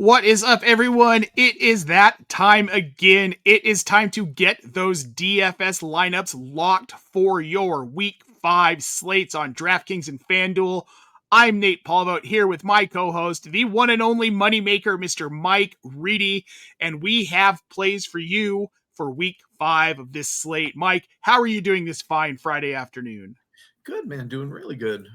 What is up, everyone? It is that time again. It is time to get those DFS lineups locked for your Week 5 slates on DraftKings and FanDuel. I'm Nate Polvogt here with my co-host, the one and only moneymaker, Mr. Mike Reedy, and we have plays for you for Week 5 of this slate. Mike, how are you doing this fine Friday afternoon? Good, man. Doing really good.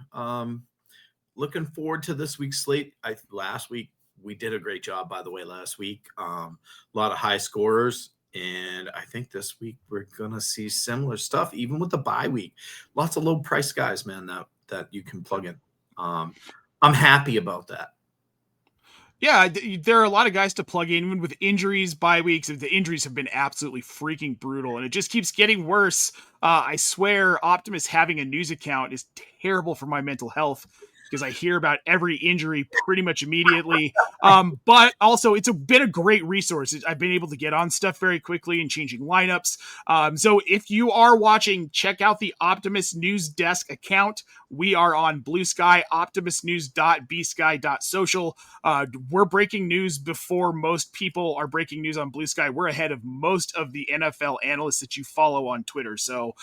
Looking forward to this week's slate. Last week we did a great job, by the way. Last week, a lot of high scorers, and I think this week we're gonna see similar stuff, even with the bye week. Lots of low price guys, man, that you can plug in. I'm happy about that. Yeah, there are a lot of guys to plug in, even with injuries, bye weeks. The injuries have been absolutely freaking brutal, and it just keeps getting worse. I swear, Optimus having a news account is terrible for my mental health because I hear about every injury pretty much immediately. But also, it's been a great resource. I've been able to get on stuff very quickly and changing lineups. So if you are watching, check out the Optimus News Desk account. We are on Blue Sky, optimusnews.bsky.social. We're breaking news before most people are breaking news on Blue Sky. We're ahead of most of the NFL analysts that you follow on Twitter. So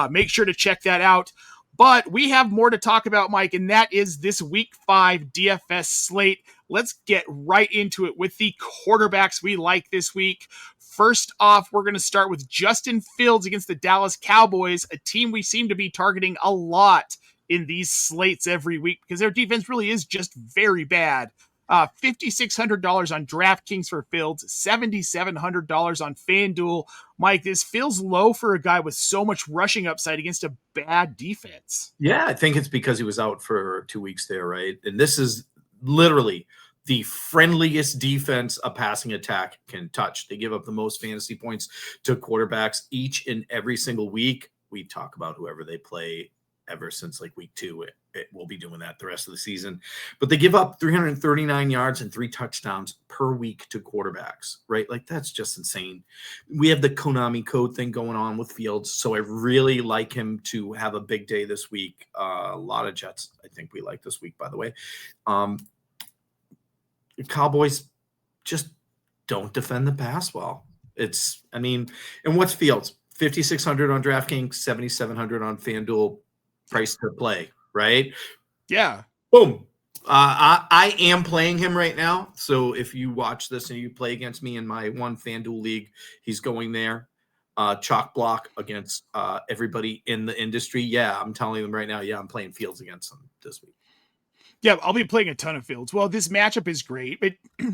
make sure to check that out. But we have more to talk about, Mike, and that is this Week 5 DFS slate. Let's get right into it with the quarterbacks we like this week. First off, we're going to start with Justin Fields against the Dallas Cowboys, a team we seem to be targeting a lot in these slates every week because their defense really is just very bad. $5,600 on DraftKings for Fields, $7,700 on FanDuel. Mike, this feels low for a guy with so much rushing upside against a bad defense. Yeah, I think it's because he was out for 2 weeks there, right? And this is literally the friendliest defense a passing attack can touch. They give up the most fantasy points to quarterbacks each and every single week. We talk about whoever they play ever since like week 2. It will be doing that the rest of the season. But they give up 339 yards and 3 touchdowns per week to quarterbacks, right? Like, that's just insane. We have the Konami code thing going on with Fields, so I really like him to have a big day this week. A lot of Jets, I think we like this week, by the way. The Cowboys just don't defend the pass well. And what's Fields? 5,600 on DraftKings, 7,700 on FanDuel, price to play. Right? Yeah. Boom. I am playing him right now. So if you watch this and you play against me in my one FanDuel league, he's going there. Chalk block against everybody in the industry. Yeah, I'm telling them right now. Yeah, I'm playing Fields against them this week. Yeah, I'll be playing a ton of Fields. Well, this matchup is great.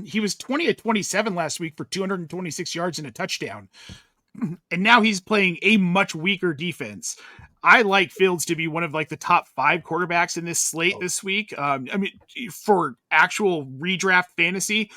He was 20-27 last week for 226 yards and a touchdown. And now he's playing a much weaker defense. I like Fields to be one of like the top 5 quarterbacks in this slate this week. For actual redraft fantasy,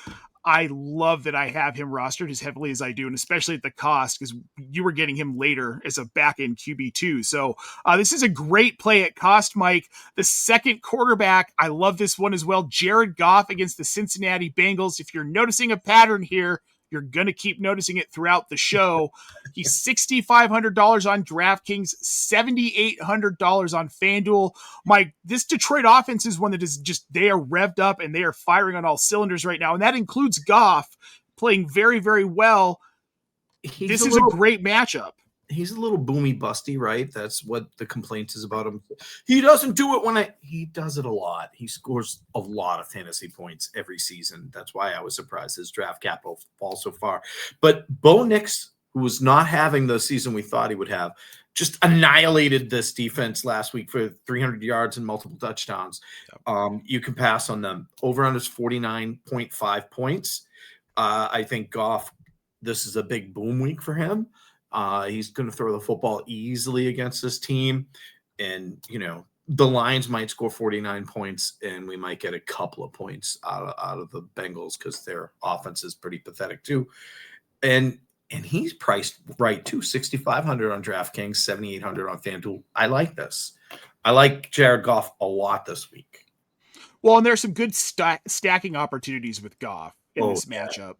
I love that I have him rostered as heavily as I do, and especially at the cost because you were getting him later as a back-end QB2. So this is a great play at cost, Mike. The second quarterback, I love this one as well. Jared Goff against the Cincinnati Bengals. If you're noticing a pattern here, you're going to keep noticing it throughout the show. He's $6,500 on DraftKings, $7,800 on FanDuel. Mike, this Detroit offense is one that is just, they are revved up and they are firing on all cylinders right now. And that includes Goff playing very, very well. This is a great matchup. He's a little boomy busty, right? That's what the complaint is about him. He doesn't do it he does it a lot. He scores a lot of fantasy points every season. That's why I was surprised his draft capital falls so far. But Bo Nix, who was not having the season we thought he would have, just annihilated this defense last week for 300 yards and multiple touchdowns. You can pass on them. Over under is 49.5 points. I think Goff, this is a big boom week for him. He's going to throw the football easily against this team. And, the Lions might score 49 points and we might get a couple of points out of the Bengals because their offense is pretty pathetic too. And he's priced right too. 6,500 on DraftKings, 7,800 on FanDuel. I like this. I like Jared Goff a lot this week. Well, and there's some good stacking opportunities with Goff in this matchup.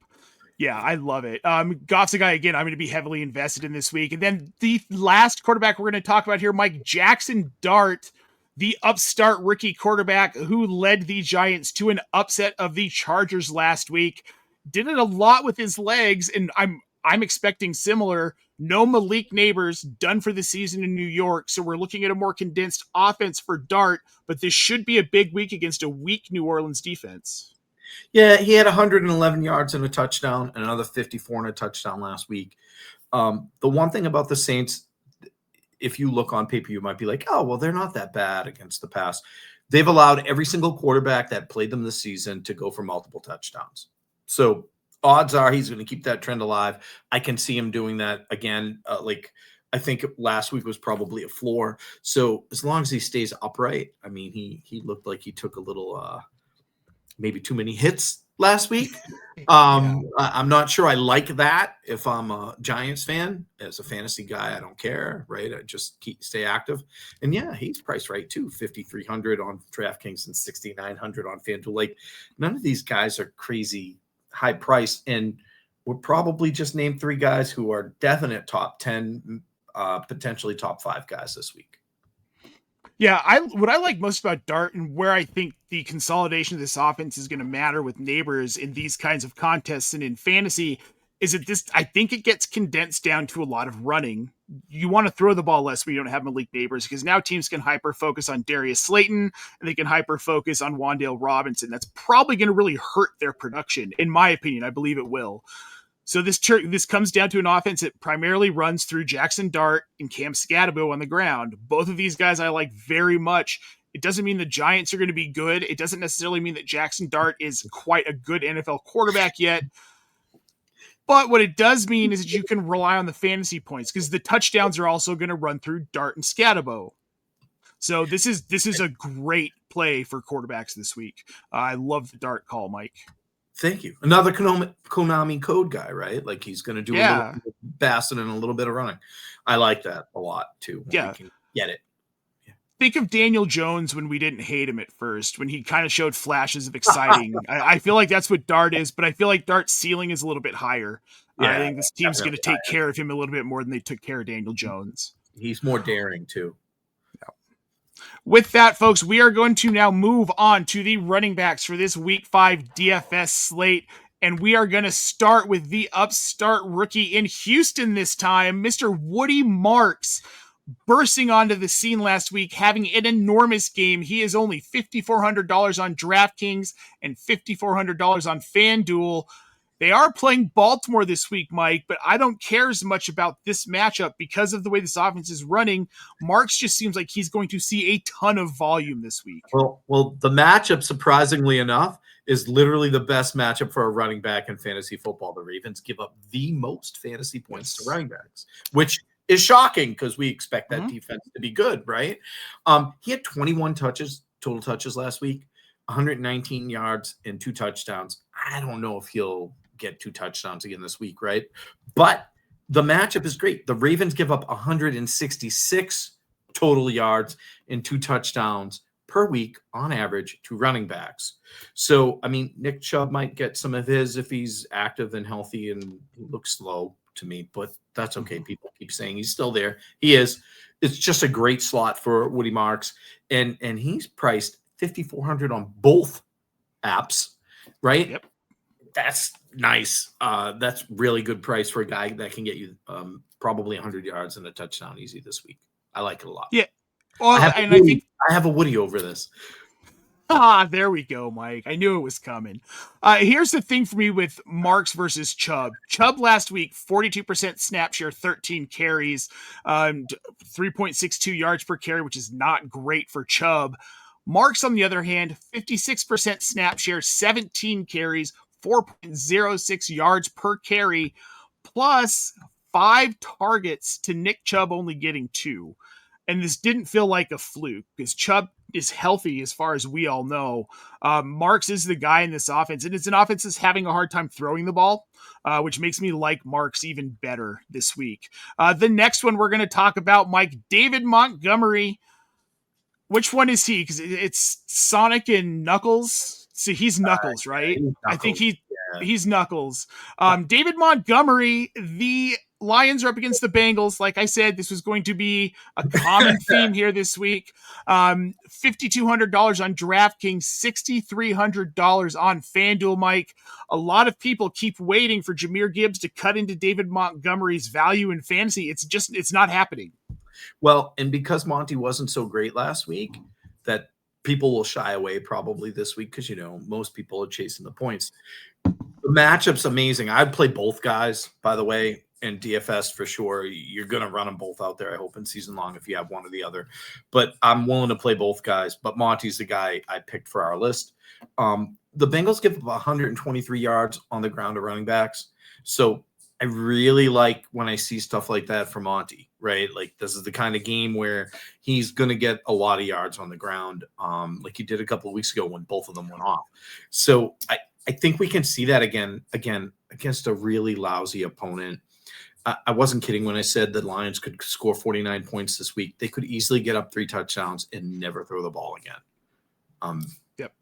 Yeah, I love it. Goff's a guy, again, I'm going to be heavily invested in this week. And then the last quarterback we're going to talk about here, Mike, Jaxson Dart, the upstart rookie quarterback who led the Giants to an upset of the Chargers last week. Did it a lot with his legs, and I'm expecting similar. No Malik Neighbors, done for the season in New York, so we're looking at a more condensed offense for Dart, but this should be a big week against a weak New Orleans defense. Yeah, he had 111 yards and a touchdown, and another 54 and a touchdown last week. The one thing about the Saints, if you look on paper, you might be like, oh, well, they're not that bad against the pass. They've allowed every single quarterback that played them this season to go for multiple touchdowns. So odds are he's going to keep that trend alive. I can see him doing that again. I think last week was probably a floor. So as long as he stays upright, I mean, he looked like he took a little maybe too many hits last week. I'm not sure I like that. If I'm a Giants fan, as a fantasy guy, I don't care, right? I just stay active. And yeah, he's priced right too. 5,300 on DraftKings and 6,900 on FanDuel. Like, none of these guys are crazy high price, and we'll probably just name 3 guys who are definite top 10, potentially top 5 guys this week. Yeah, what I like most about Dart, and where I think the consolidation of this offense is going to matter with Neighbors in these kinds of contests and in fantasy, is that I think it gets condensed down to a lot of running. You want to throw the ball less when you don't have Malik Neighbors, because now teams can hyper-focus on Darius Slayton, and they can hyper-focus on Wan'Dale Robinson. That's probably going to really hurt their production, in my opinion. I believe it will. So this comes down to an offense that primarily runs through Jaxson Dart and Cam Scatabo on the ground. Both of these guys I like very much. It doesn't mean the Giants are going to be good. It doesn't necessarily mean that Jaxson Dart is quite a good NFL quarterback yet. But what it does mean is that you can rely on the fantasy points, because the touchdowns are also going to run through Dart and Scatabo. So this is a great play for quarterbacks this week. I love the Dart call, Mike. Thank you. Another Konami code guy, right? Like, he's going to do a little bit of passing and a little bit of running. I like that a lot too. Yeah. We can get it. Yeah. Think of Daniel Jones when we didn't hate him at first, when he kind of showed flashes of exciting. I feel like that's what Dart is, but I feel like Dart's ceiling is a little bit higher. I think this team's going to take care of him a little bit more than they took care of Daniel Jones. He's more daring too. With that, folks, we are going to now move on to the running backs for this Week 5 DFS slate, and we are going to start with the upstart rookie in Houston this time, Mr. Woody Marks, bursting onto the scene last week, having an enormous game. He is only $5,400 on DraftKings and $5,400 on FanDuel. They are playing Baltimore this week, Mike, but I don't care as much about this matchup because of the way this offense is running. Marks just seems like he's going to see a ton of volume this week. Well, the matchup, surprisingly enough, is literally the best matchup for a running back in fantasy football. The Ravens give up the most fantasy points to running backs, which is shocking because we expect that defense to be good, right? He had 21 total touches last week, 119 yards and 2 touchdowns. I don't know if he'll get 2 touchdowns again this week, right? But the matchup is great. The Ravens give up 166 total yards and 2 touchdowns per week on average to running backs. So, I mean, Nick Chubb might get some of his if he's active and healthy, and he looks slow to me, but that's okay. People keep saying he's still there. He is. It's just a great slot for Woody Marks, and he's priced $5,400 on both apps, right? Yep. That's nice. That's really good price for a guy that can get you probably 100 yards and a touchdown easy this week. I like it a lot. Yeah. Well, I have a Woody over this. There we go, Mike. I knew it was coming. Here's the thing for me with Marks versus Chubb. Chubb last week, 42% snap share, 13 carries, 3.62 yards per carry, which is not great for Chubb. Marks, on the other hand, 56% snap share, 17 carries, 4.06 yards per carry, plus 5 targets to Nick Chubb only getting 2. And this didn't feel like a fluke because Chubb is healthy as far as we all know. Marks is the guy in this offense, and it's an offense that's having a hard time throwing the ball, which makes me like Marks even better this week. The next one we're going to talk about, Mike, David Montgomery. Which one is he? Because it's Sonic and Knuckles. So he's Knuckles, right? Knuckles. I think He's knuckles. David Montgomery, the Lions are up against the Bengals. Like I said, this was going to be a common theme here this week. $5,200 on DraftKings, $6,300 on FanDuel, Mike. A lot of people keep waiting for Jahmyr Gibbs to cut into David Montgomery's value in fantasy. It's not happening. Well, and because Monty wasn't so great last week, that people will shy away probably this week because, most people are chasing the points. The matchup's amazing. I'd play both guys, by the way, in DFS for sure. You're going to run them both out there, I hope, in season long if you have one or the other. But I'm willing to play both guys. But Monty's the guy I picked for our list. The Bengals give up 123 yards on the ground to running backs. So I really like when I see stuff like that from Monty, right? Like this is the kind of game where he's going to get a lot of yards on the ground, like he did a couple of weeks ago when both of them went off. So I think we can see that again against a really lousy opponent. I wasn't kidding when I said the Lions could score 49 points this week. They could easily get up 3 touchdowns and never throw the ball again. Yep.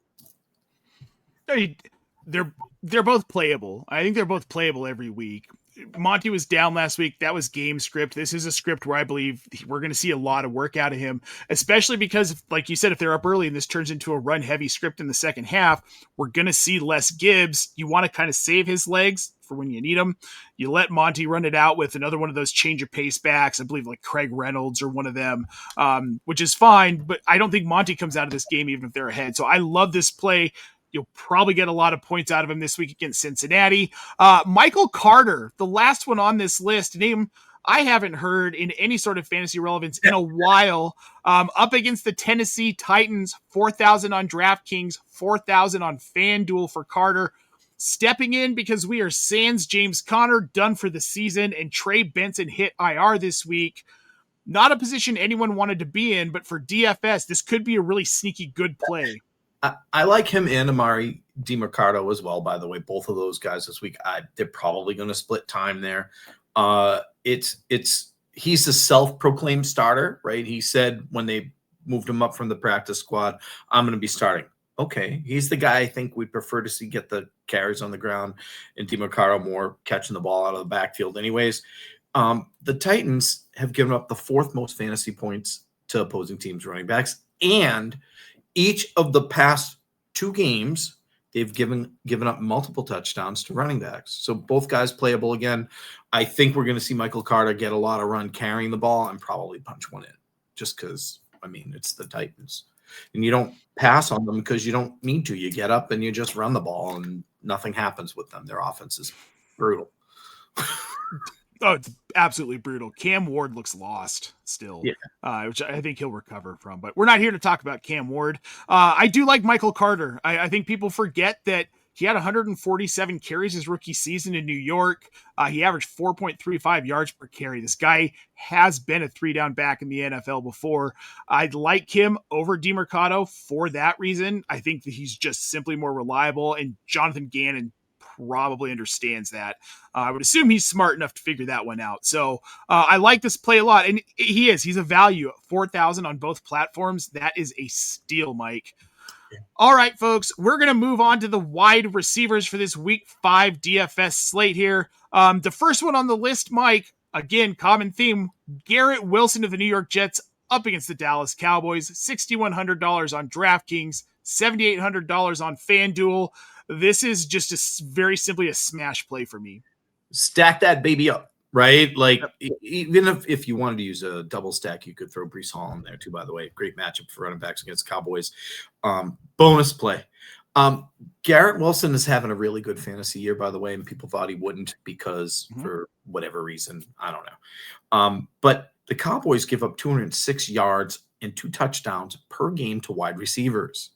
They're both playable. I think they're both playable every week. Monty was down last week. That was game script. This is a script where I believe we're going to see a lot of work out of him, especially because, like you said, if they're up early and this turns into a run-heavy script in the second half, we're going to see less Gibbs. You want to kind of save his legs for when you need them. You let Monty run it out with another one of those change of pace backs. I believe like Craig Reynolds or one of them, which is fine, but I don't think Monty comes out of this game even if they're ahead. So I love this play. You'll probably get a lot of points out of him this week against Cincinnati. Michael Carter, the last one on this list, name I haven't heard in any sort of fantasy relevance in a while. Up against the Tennessee Titans, 4,000 on DraftKings, 4,000 on FanDuel for Carter. Stepping in because we are sans James Conner, done for the season, and Trey Benson hit IR this week. Not a position anyone wanted to be in, but for DFS, this could be a really sneaky good play. I like him and Amari DiMercato as well, by the way. Both of those guys this week, they're probably going to split time there. He's a self-proclaimed starter, right? He said when they moved him up from the practice squad, I'm going to be starting. Okay, he's the guy I think we prefer to see get the carries on the ground, and DiMercato more catching the ball out of the backfield anyways. The Titans have given up the 4th most fantasy points to opposing teams' running backs, and each of the past 2 games, they've given up multiple touchdowns to running backs. So both guys playable again. I think we're going to see Michael Carter get a lot of run carrying the ball and probably punch one in just because, it's the Titans. And you don't pass on them because you don't need to. You get up and you just run the ball and nothing happens with them. Their offense is brutal. Oh, it's absolutely brutal. Cam Ward looks lost still, yeah. Which I think he'll recover from. But we're not here to talk about Cam Ward. I do like Michael Carter. I think people forget that he had 147 carries his rookie season in New York. He averaged 4.35 yards per carry. This guy has been a 3-down back in the NFL before. I'd like him over DiMercato for that reason. I think that he's just simply more reliable, and Jonathan Gannon probably understands that. I would assume he's smart enough to figure that one out. So I like this play a lot, and he's a value. 4,000 on both platforms. That is a steal, Mike. Yeah. All right, folks, we're going to move on to the wide receivers for this week 5 DFS slate here. The first one on the list, Mike, again, common theme, Garrett Wilson of the New York Jets up against the Dallas Cowboys, $6,100 on DraftKings, $7,800 on FanDuel. This is just very simply a smash play for me. Stack that baby up, right? Like, even if you wanted to use a double stack, you could throw Breece Hall in there too, by the way. Great matchup for running backs against Cowboys. Bonus play. Garrett Wilson is having a really good fantasy year, by the way, and people thought he wouldn't because for whatever reason, I don't know. But the Cowboys give up 206 yards and 2 touchdowns per game to wide receivers.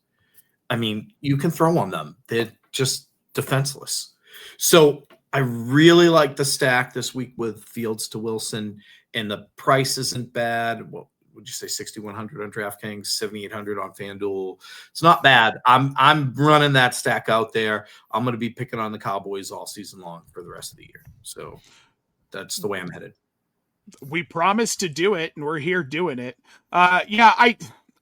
You can throw on them. They're just defenseless. So I really like the stack this week with Fields to Wilson, and the price isn't bad. What would you say, 6,100 on DraftKings, 7,800 on FanDuel? It's not bad. I'm running that stack out there. I'm going to be picking on the Cowboys all season long for the rest of the year. So that's the way I'm headed. We promised to do it, and we're here doing it.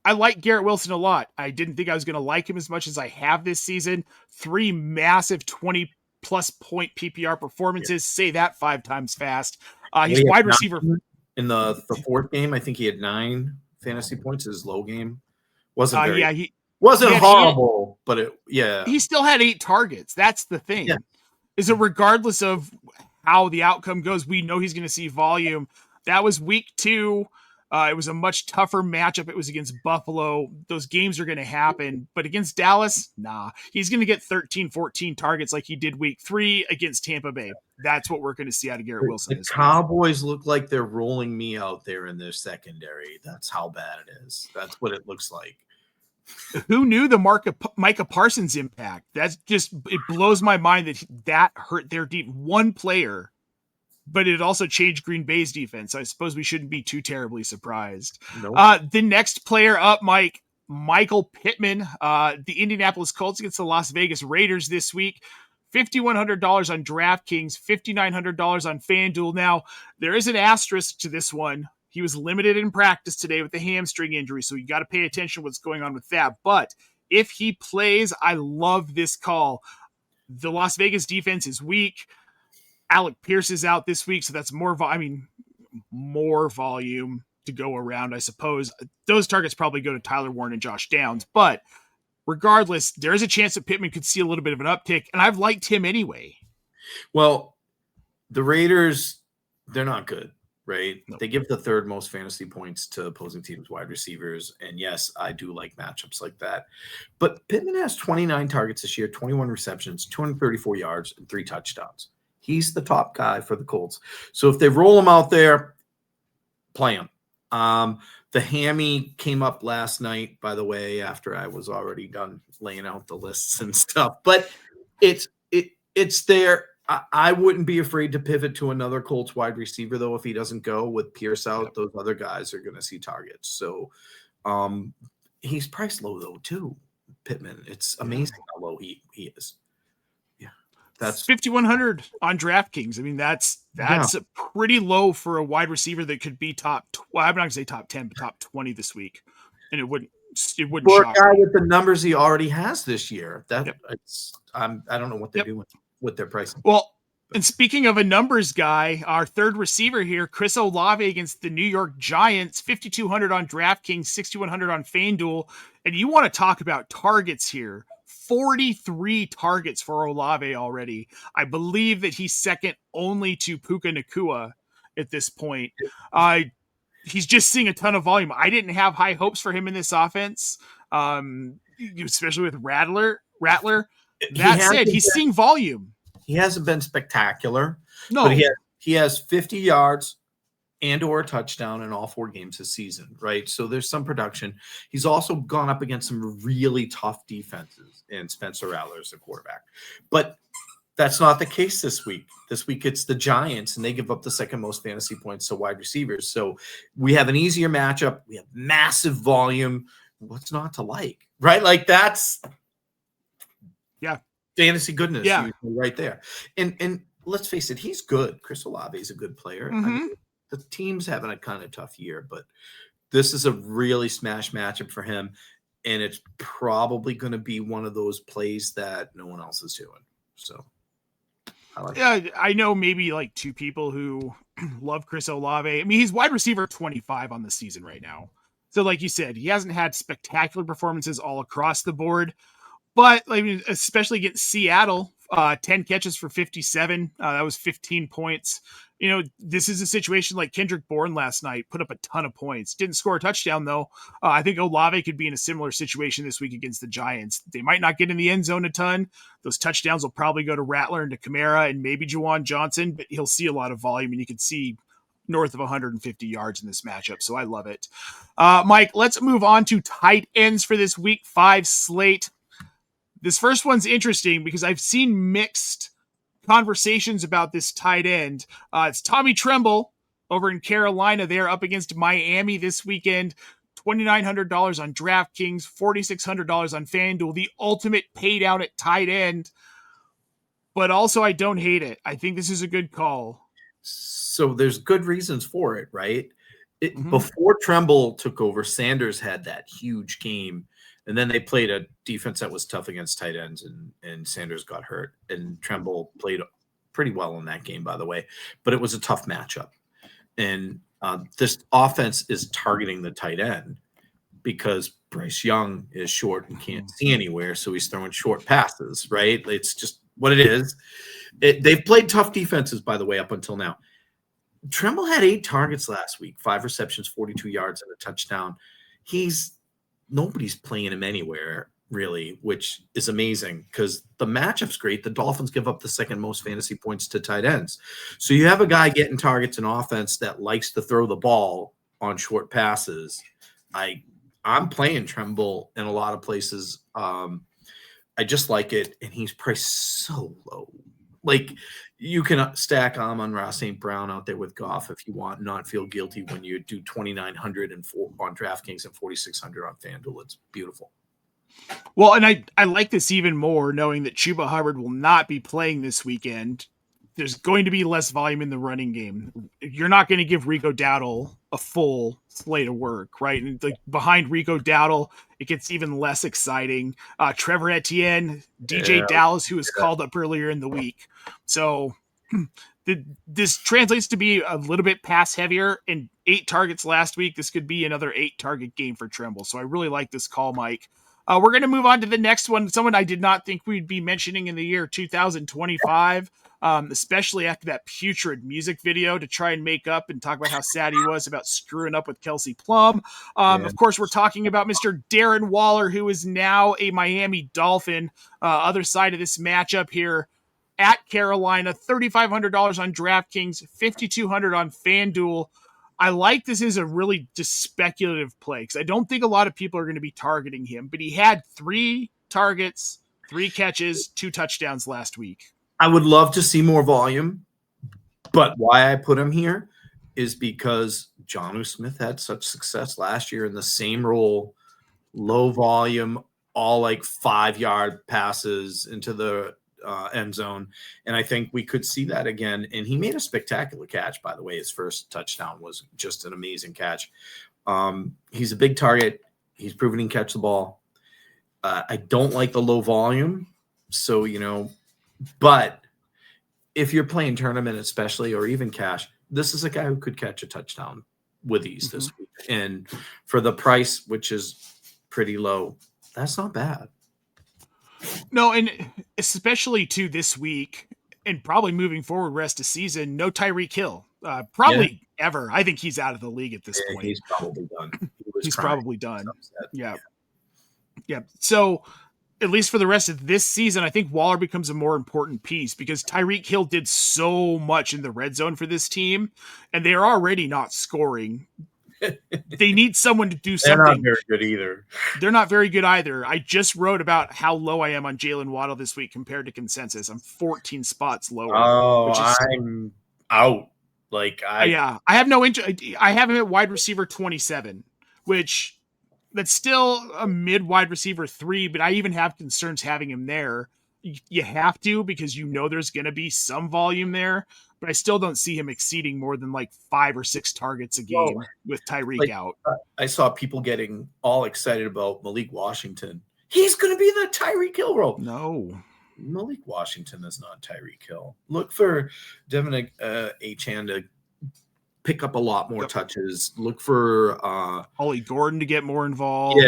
I like Garrett Wilson a lot. I didn't think I was going to like him as much as I have this season. 3 massive 20 plus point PPR performances. Say that 5 times fast. He He's had wide receiver. 9 in the fourth game. I think he had 9 fantasy points. His low game wasn't very. Yeah, wasn't he had horrible, but he still had 8 targets. That's the thing. Yeah. Is it regardless of how the outcome goes, we know he's going to see volume. That was week 2. It was a much tougher matchup. It was against Buffalo. Those games are going to happen. But against Dallas, nah. He's going to get 13, 14 targets like he did week 3 against Tampa Bay. That's what we're going to see out of Garrett Wilson. The Cowboys look like they're rolling me out there in their secondary. That's how bad it is. That's what it looks like. Who knew the Micah Parsons impact? That's just, it blows my mind that hurt their deep. One player, but it also changed Green Bay's defense. I suppose we shouldn't be too terribly surprised. Nope. The next player up, Michael Pittman, the Indianapolis Colts against the Las Vegas Raiders this week. $5,100 on DraftKings, $5,900 on FanDuel. Now, there is an asterisk to this one. He was limited in practice today with a hamstring injury, so you got to pay attention to what's going on with that. But if he plays, I love this call. The Las Vegas defense is weak. Alec Pierce is out this week, so that's more volume to go around, I suppose. Those targets probably go to Tyler Warren and Josh Downs, but regardless, there is a chance that Pittman could see a little bit of an uptick, and I've liked him anyway. Well, the Raiders, they're not good, right? Nope. They give the 3rd most fantasy points to opposing teams' wide receivers, and yes, I do like matchups like that. But Pittman has 29 targets this year, 21 receptions, 234 yards, and 3 touchdowns. He's the top guy for the Colts. So if they roll him out there, play him. The hammy came up last night, by the way, after I was already done laying out the lists and stuff. But it's there. I wouldn't be afraid to pivot to another Colts wide receiver, though, if he doesn't go with Pierce out. Yep. Those other guys are going to see targets. So he's priced low, though, too, Pittman. It's amazing how low he is. That's 5,100 on DraftKings. I mean, that's pretty low for a wide receiver that could be I'm not going to say top 10, but top 20 this week. And it wouldn't for shock a guy me. with the numbers he already has this year. I don't know what they're doing with their pricing. Well, and speaking of a numbers guy, our 3rd receiver here, Chris Olave against the New York Giants, 5,200 on DraftKings, 6,100 on FanDuel. And you want to talk about targets here. 43 targets for Olave already. I believe that he's second only to Puka Nacua at this point. He's just seeing a ton of volume. I didn't have high hopes for him in this offense, especially with Rattler. That said, he's seeing volume. He hasn't been spectacular. No, but he has 50 yards and or a touchdown in all 4 games this season, right? So there's some production. He's also gone up against some really tough defenses, and Spencer Rattler's the quarterback. But that's not the case this week. This week it's the Giants, and they give up the 2nd most fantasy points to wide receivers. So we have an easier matchup. We have massive volume. What's not to like, right? Like that's fantasy goodness right there. And let's face it, he's good. Chris Olave is a good player. Mm-hmm. I mean, the team's having a kind of tough year, but this is a really smash matchup for him, and it's probably going to be one of those plays that no one else is doing. So, I know maybe like 2 people who love Chris Olave. I mean, he's wide receiver 25 on the season right now. So, like you said, he hasn't had spectacular performances all across the board, but I mean, especially against Seattle, 10 catches for 57. That was 15 points. You know, this is a situation like Kendrick Bourne last night, put up a ton of points. Didn't score a touchdown, though. I think Olave could be in a similar situation this week against the Giants. They might not get in the end zone a ton. Those touchdowns will probably go to Rattler and to Kamara and maybe Juwan Johnson, but he'll see a lot of volume, and you can see north of 150 yards in this matchup, so I love it. Mike, let's move on to tight ends for this week 5 slate. This first one's interesting because I've seen mixed conversations about this tight end. It's Tommy Tremble over in Carolina. They're up against Miami this weekend. $2,900 on DraftKings, $4,600 on FanDuel. The ultimate pay down at tight end. But also, I don't hate it. I think this is a good call. So there's good reasons for it, right? Before Tremble took over, Sanders had that huge game, And then they played a defense that was tough against tight ends, and Sanders got hurt. And Tremble played pretty well in that game, by the way. But it was a tough matchup. And this offense is targeting the tight end because Bryce Young is short and can't see anywhere, so he's throwing short passes, right? It's just what it is. They've played tough defenses, by the way, up until now. Tremble had 8 targets last week, 5 receptions, 42 yards, and a touchdown. Nobody's playing him anywhere, really, which is amazing because the matchup's great. The Dolphins give up the second most fantasy points to tight ends. So you have a guy getting targets in offense that likes to throw the ball on short passes. I'm playing Tremble in a lot of places. I just like it, and he's priced so low. Like, you can stack Amon-Ra St. Brown out there with Goff if you want, not feel guilty when you do 2,900 on DraftKings and 4,600 on FanDuel. It's beautiful. Well, and I like this even more knowing that Chuba Hubbard will not be playing this weekend. There's going to be less volume in the running game. You're not going to give Rico Dowdle a full slate of work, right? And like behind Rico Dowdle, it gets even less exciting. Trevor Etienne, DJ Dallas, who was called up earlier in the week. So this translates to be a little bit pass heavier, and 8 targets last week. This could be another 8 target game for Tremble. So I really like this call, Mike. We're going to move on to the next one. Someone I did not think we'd be mentioning in the year 2025. Especially after that putrid music video to try and make up and talk about how sad he was about screwing up with Kelsey Plum. Of course, we're talking about Mr. Darren Waller, who is now a Miami Dolphin. Other side of this matchup here at Carolina, $3,500 on DraftKings, $5,200 on FanDuel. I like this is a really just speculative play because I don't think a lot of people are going to be targeting him, but he had 3 targets, 3 catches, 2 touchdowns last week. I would love to see more volume, but why I put him here is because Jonnu Smith had such success last year in the same role, low volume, all like 5-yard passes into the end zone. And I think we could see that again. And he made a spectacular catch, by the way. His first touchdown was just an amazing catch. He's a big target. He's proven he can catch the ball. I don't like the low volume. So, but if you're playing tournament, especially, or even cash, this is a guy who could catch a touchdown with ease this week. And for the price, which is pretty low, that's not bad. No, and especially to this week and probably moving forward rest of season, no Tyreek Hill. Probably ever. I think he's out of the league at this point. He's probably done. He's probably done. Yeah. So at least for the rest of this season, I think Waller becomes a more important piece because Tyreek Hill did so much in the red zone for this team, and they're already not scoring. They need someone to do something. They're not very good either. They're not very good either. I just wrote about how low I am on Jalen Waddle this week compared to consensus. I'm 14 spots lower. I'm out. I have no interest. I have him at wide receiver 27, which that's still a mid wide receiver 3, but I even have concerns having him there. You have to, because there's going to be some volume there, but I still don't see him exceeding more than 5 or 6 targets a game with Tyreek out. I saw people getting all excited about Malik Washington. He's going to be the Tyreek Hill role. No. Malik Washington is not Tyreek Hill. Look for Devin Achane to pick up a lot more touches. Look for Ollie Gordon to get more involved.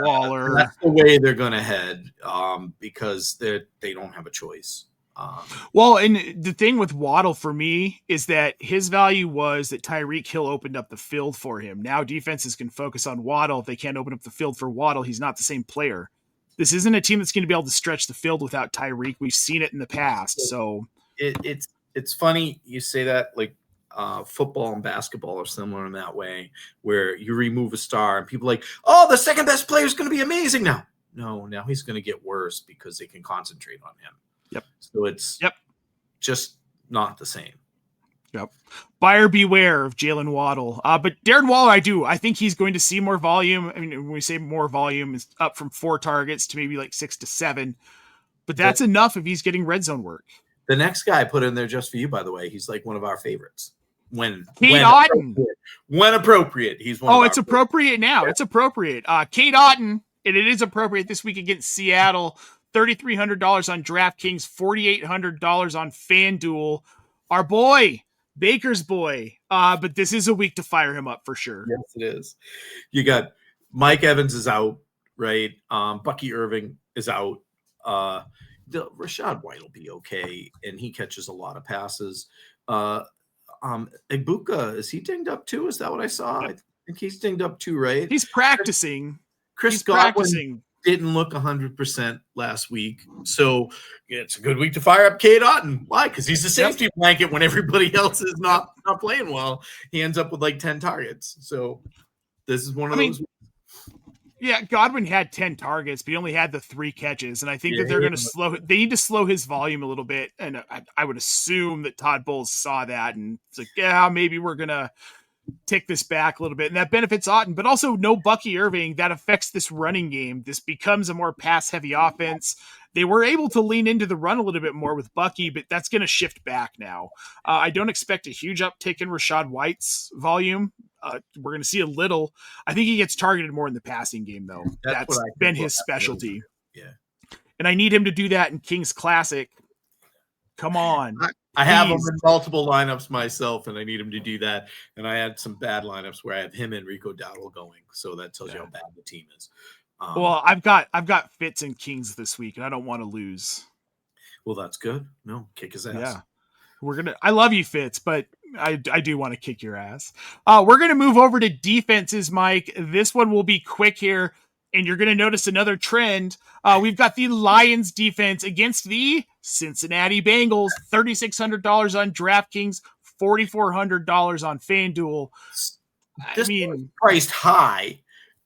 Waller. That's the way they're going to head because they don't have a choice. Well, and the thing with Waddle for me is that his value was that Tyreek Hill opened up the field for him. Now defenses can focus on Waddle. If they can't open up the field for Waddle, he's not the same player. This isn't a team that's going to be able to stretch the field without Tyreek. We've seen it in the past. So it's funny you say that. Football and basketball are similar in that way, where you remove a star and people are like, oh, the second best player is going to be amazing now. No, now he's going to get worse because they can concentrate on him. Yep. So it's just not the same. Yep. Buyer beware of Jalen Waddle. But Darren Waller, I think he's going to see more volume. I mean, when we say more volume, is up from 4 targets to maybe 6 to 7. But that's enough if he's getting red zone work. The next guy I put in there just for you, by the way, he's one of our favorites. Cade Otton. When appropriate, he's one. Oh, it's appropriate now. It's appropriate. Cade Otton And it is appropriate this week against Seattle. $3,300 on DraftKings, $4,800 on FanDuel. Our boy, Baker's boy. But this is a week to fire him up for sure. Yes, it is. You got Mike Evans is out, right? Bucky Irving is out. Rashad White will be okay, and he catches a lot of passes. Ibuka, is he dinged up too? Is that what I saw? I think he's dinged up too, right? He's practicing. Chris Godwin didn't look 100% last week, so it's a good week to fire up Cade Otton. Why? Because he's the safety blanket when everybody else is not playing well. He ends up with like 10 targets. So this is one of those. Yeah, Godwin had 10 targets, but he only had the 3 catches, and I think that they're going to they need to slow his volume a little bit, and I would assume that Todd Bowles saw that, and it's like, yeah, maybe we're going to take this back a little bit, and that benefits Otton, but also no Bucky Irving. That affects this running game. This becomes a more pass-heavy offense. They were able to lean into the run a little bit more with Bucky, but that's going to shift back now. I don't expect a huge uptick in Rashad White's volume. We're going to see a little. I think he gets targeted more in the passing game, though. That's been his specialty. Yeah. And I need him to do that in King's Classic. Come on. I have him in multiple lineups myself, and I need him to do that. And I had some bad lineups where I have him and Rico Dowdle going. So that tells you how bad the team is. Well, I've got Fitz and Kings this week, and I don't want to lose. Well, that's good. No, kick his ass. Yeah. I love you, Fitz, but I do want to kick your ass. We're going to move over to defenses, Mike. This one will be quick here, and you're going to notice another trend. We've got the Lions defense against the Cincinnati Bengals, $3,600 on DraftKings, $4,400 on FanDuel. This was priced high.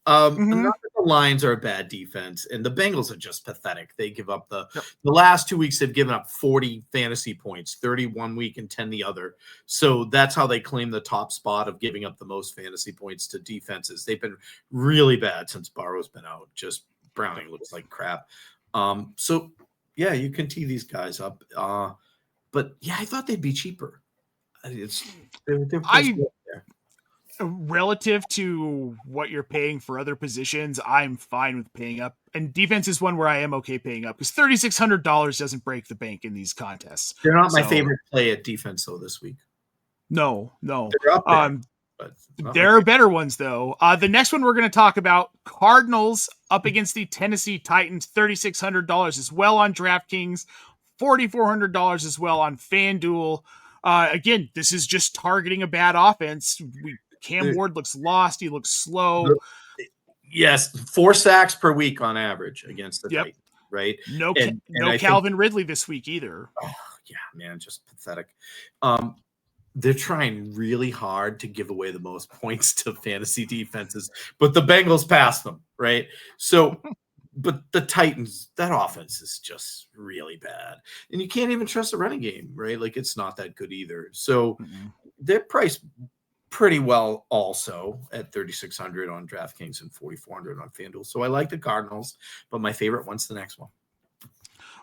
Not that the Lions are a bad defense, and the Bengals are just pathetic. They give up the last 2 weeks. They've given up 40 fantasy points, 31 week and 10 the other. So that's how they claim the top spot of giving up the most fantasy points to defenses. They've been really bad since Burrow's been out. Just Browning looks like crap. So yeah, you can tee these guys up. But yeah, I thought they'd be cheaper. Relative to what you're paying for other positions, I'm fine with paying up. And defense is one where I am okay paying up because $3,600 doesn't break the bank in these contests. They're not my favorite play at defense though this week. No. They're up there, but there are better ones though. The next one we're going to talk about, Cardinals up against the Tennessee Titans, $3,600 as well on DraftKings, $4,400 as well on FanDuel. Again, this is just targeting a bad offense. Cam Ward looks lost. He looks slow. Yes, 4 sacks per week on average against the Titans, right? No Calvin Ridley this week either. Oh, yeah, man, just pathetic. They're trying really hard to give away the most points to fantasy defenses, but the Bengals passed them, right? So, but the Titans, that offense is just really bad. And you can't even trust the running game, right? Like, it's not that good either. So they're priced pretty well also at $3,600 on DraftKings and $4,400 on FanDuel. So I like the Cardinals, but my favorite one's the next one.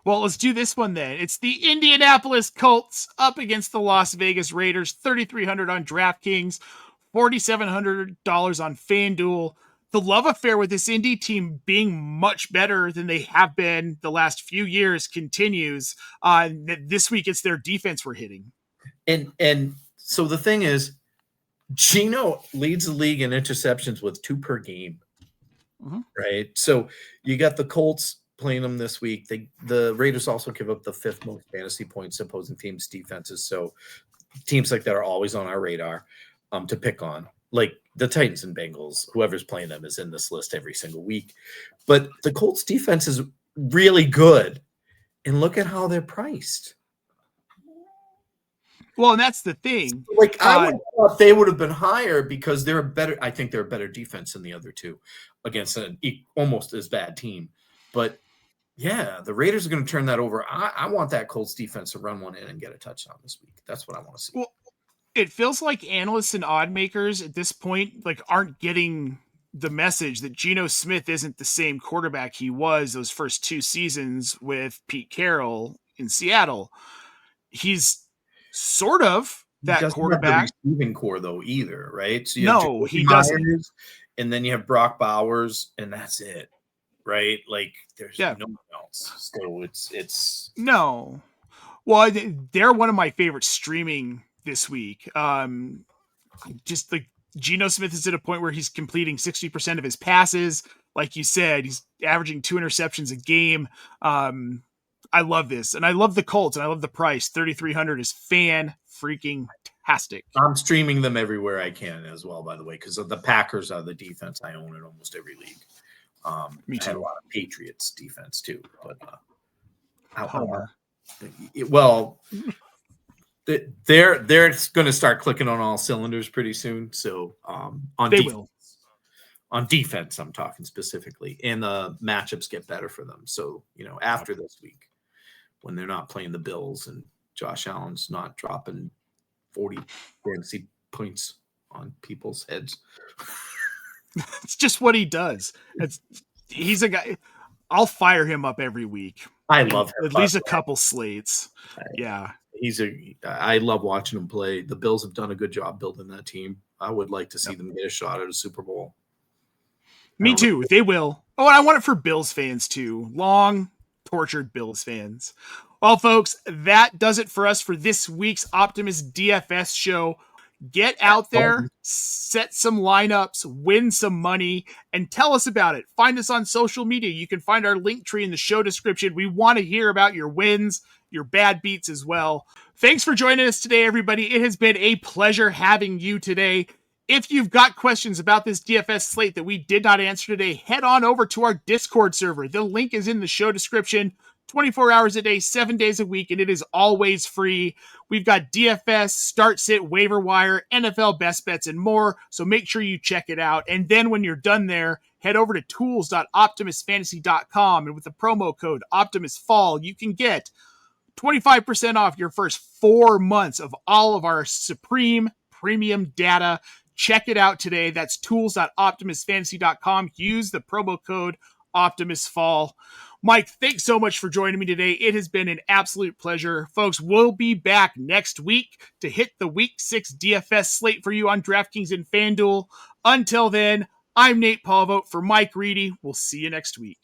Well, let's do this one then. It's the Indianapolis Colts up against the Las Vegas Raiders, $3,300 on DraftKings, $4,700 on FanDuel. The love affair with this Indy team being much better than they have been the last few years continues. This week, it's their defense we're hitting. And so the thing is, Geno leads the league in interceptions with 2 per game, right? So you got the Colts playing them this week. The Raiders also give up the 5th most fantasy points to opposing teams' defenses. So teams like that are always on our radar to pick on. Like the Titans and Bengals, whoever's playing them is in this list every single week. But the Colts defense is really good. And look at how they're priced. Well, and that's the thing. Like I would have thought they would have been higher because they're a better. I think they're a better defense than the other two against an almost as bad team. But yeah, the Raiders are going to turn that over. I want that Colts defense to run one in and get a touchdown this week. That's what I want to see. Well, it feels like analysts and odd makers at this point aren't getting the message that Geno Smith isn't the same quarterback he was those first 2 seasons with Pete Carroll in Seattle. He's sort of that quarterback. Have the receiving core though either, right? So he doesn't. And then you have Brock Bowers, and that's it. right? Like there's Yeah. no one else. So it's No. Well, they're one of my favorite streaming this week. Just like Geno Smith is at a point where he's completing 60% of his passes. Like you said, he's averaging 2 interceptions a game. I love this, and I love the Colts, and I love the price. 3,300 is freaking tastic. I'm streaming them everywhere I can as well, by the way, because the Packers are the defense I own in almost every league. Me I had a too. lot of Patriots defense too, but Homer. well, they're going to start clicking on all cylinders pretty soon. So on defense, I'm talking specifically, and the matchups get better for them. So after this week, when they're not playing the Bills and Josh Allen's not dropping 40 fantasy points on people's heads. It's just what he does. He's a guy. I'll fire him up every week. I love him. At least a couple slates. Yeah. I love watching him play. The Bills have done a good job building that team. I would like to see them get a shot at a Super Bowl. Me too. They will. Oh, and I want it for Bills fans too. Long, tortured Bills fans. Well, folks, that does it for us for this week's Optimus DFS show. Get out there, set some lineups, win some money, and tell us about it. Find us on social media. You can find our link tree in the show description. We want to hear about your wins, your bad beats as well. Thanks for joining us today, everybody. It has been a pleasure having you today. If you've got questions about this DFS slate that we did not answer today, head on over to our Discord server. The link is in the show description. 24 hours a day, 7 days a week, and it is always free. We've got DFS, start, sit, waiver wire, NFL best bets, and more. So make sure you check it out. And then when you're done there, head over to tools.optimusfantasy.com. And with the promo code OptimusFall, you can get 25% off your first 4 months of all of our supreme premium data. Check it out today. That's tools.optimusfantasy.com. Use the promo code OptimusFall. Mike, thanks so much for joining me today. It has been an absolute pleasure. Folks, we'll be back next week to hit the Week 6 DFS slate for you on DraftKings and FanDuel. Until then, I'm Nate Polvogt for Mike Reedy. We'll see you next week.